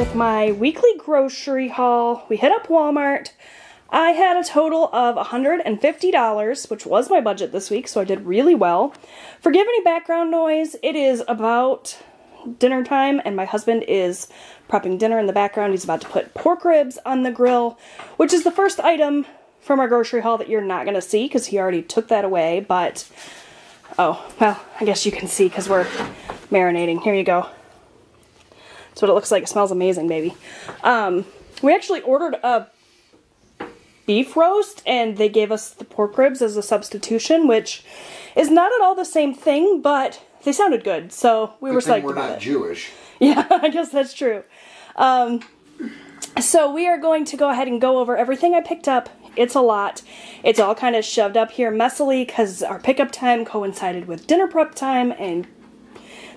with my weekly grocery haul. We hit up Walmart. I had a total of $150, which was my budget this week, so I did really well. Forgive any background noise. It is about dinner time, and my husband is prepping dinner in the background. He's about to put pork ribs on the grill, which is the first item from our grocery haul that you're not going to see because he already took that away, but oh, well, I guess you can see because we're marinating. Here you go. That's what it looks like. It smells amazing, baby. We actually ordered a beef roast, and they gave us the pork ribs as a substitution, which is not at all the same thing, but they sounded good, so we were psyched about it. We're not Jewish. Yeah, I guess that's true. So we are going to go ahead and go over everything I picked up. It's a lot. It's all kind of shoved up here messily because our pickup time coincided with dinner prep time, and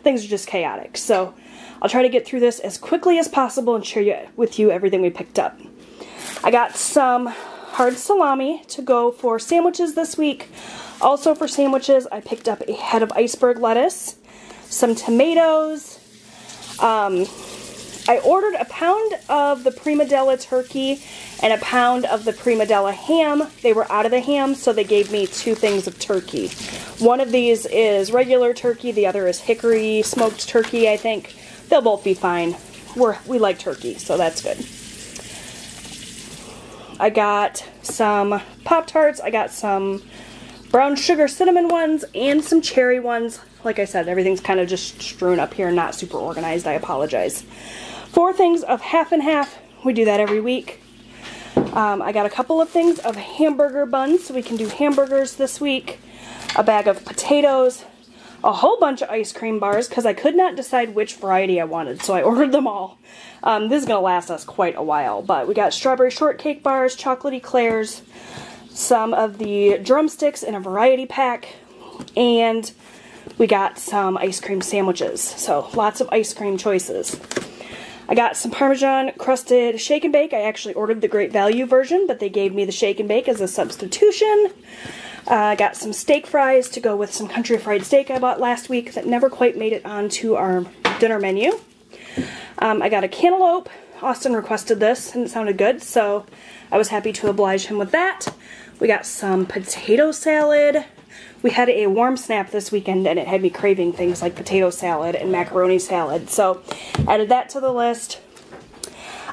things are just chaotic. So I'll try to get through this as quickly as possible and share with you everything we picked up. I got some hard salami to go for sandwiches this week. Also for sandwiches, I picked up a head of iceberg lettuce, some tomatoes. I ordered a pound of the Prima Della turkey and a pound of the Prima Della ham. They were out of the ham, so they gave me 2 things of turkey. One of these is regular turkey, the other is hickory smoked turkey, I think. They'll both be fine. We like turkey, so that's good. I got some Pop-Tarts. I got some brown sugar cinnamon ones and some cherry ones. Like I said, everything's kind of just strewn up here, not super organized. I apologize. 4 things of half and half. We do that every week. I got a couple of things of hamburger buns, so we can do hamburgers this week. A bag of potatoes. A whole bunch of ice cream bars because I could not decide which variety I wanted, so I ordered them all. This is going to last us quite a while, but we got strawberry shortcake bars, chocolate eclairs, some of the drumsticks in a variety pack, and we got some ice cream sandwiches, so lots of ice cream choices. I got some Parmesan crusted shake and bake. I actually ordered the Great Value version, but they gave me the shake and bake as a substitution. I got some steak fries to go with some country fried steak I bought last week that never quite made it onto our dinner menu. I got a cantaloupe. Austin requested this and it sounded good, so I was happy to oblige him with that. We got some potato salad. We had a warm snap this weekend and it had me craving things like potato salad and macaroni salad, so added that to the list.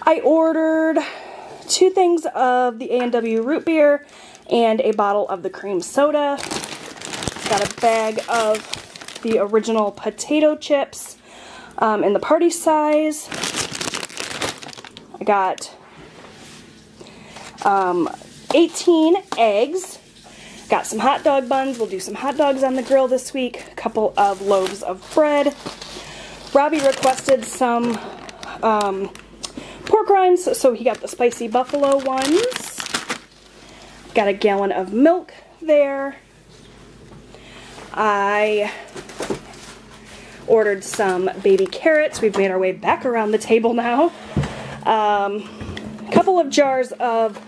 I ordered 2 things of the A&W root beer and a bottle of the cream soda. Got a bag of the original potato chips in the party size. I got 18 eggs. Got some hot dog buns. We'll do some hot dogs on the grill this week. A couple of loaves of bread. Robbie requested some pork rinds, so he got the spicy buffalo ones. Got a gallon of milk there. I ordered some baby carrots. We've made our way back around the table now. A couple of jars of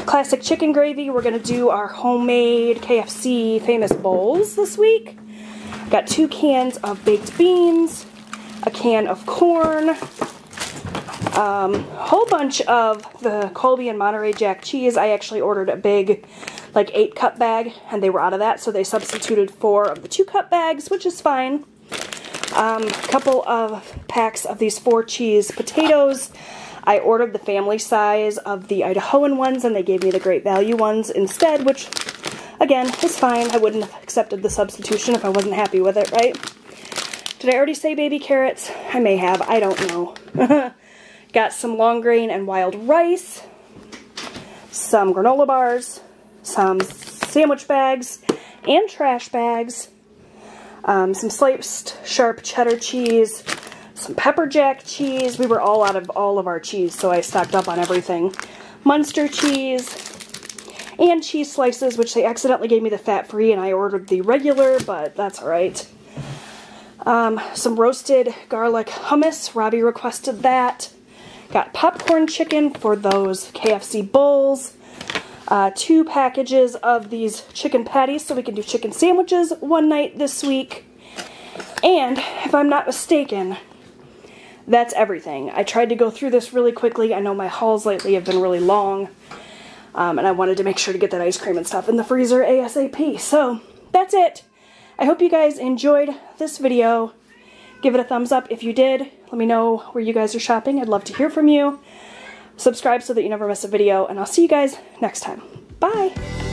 classic chicken gravy. We're going to do our homemade KFC famous bowls this week. Got 2 cans of baked beans, a can of corn, a whole bunch of the Colby and Monterey Jack cheese. I actually ordered a big, like 8-cup bag, and they were out of that, so they substituted 4 of the 2-cup bags, which is fine. A couple of packs of these 4 cheese potatoes. I ordered the family size of the Idahoan ones, and they gave me the Great Value ones instead, which, again, is fine. I wouldn't have accepted the substitution if I wasn't happy with it, right? Did I already say baby carrots? I may have. I don't know. Got some long grain and wild rice, some granola bars, some sandwich bags and trash bags, some sliced sharp cheddar cheese, some pepper jack cheese. We were all out of all of our cheese, so I stocked up on everything. Munster cheese and cheese slices, which they accidentally gave me the fat-free, and I ordered the regular, but that's alright. Some roasted garlic hummus. Robbie requested that. Got popcorn chicken for those KFC bowls. 2 packages of these chicken patties so we can do chicken sandwiches one night this week. And, if I'm not mistaken, that's everything. I tried to go through this really quickly. I know my hauls lately have been really long, and I wanted to make sure to get that ice cream and stuff in the freezer ASAP. So that's it. I hope you guys enjoyed this video. Give it a thumbs up if you did. Let me know where you guys are shopping. I'd love to hear from you. Subscribe so that you never miss a video, and I'll see you guys next time. Bye!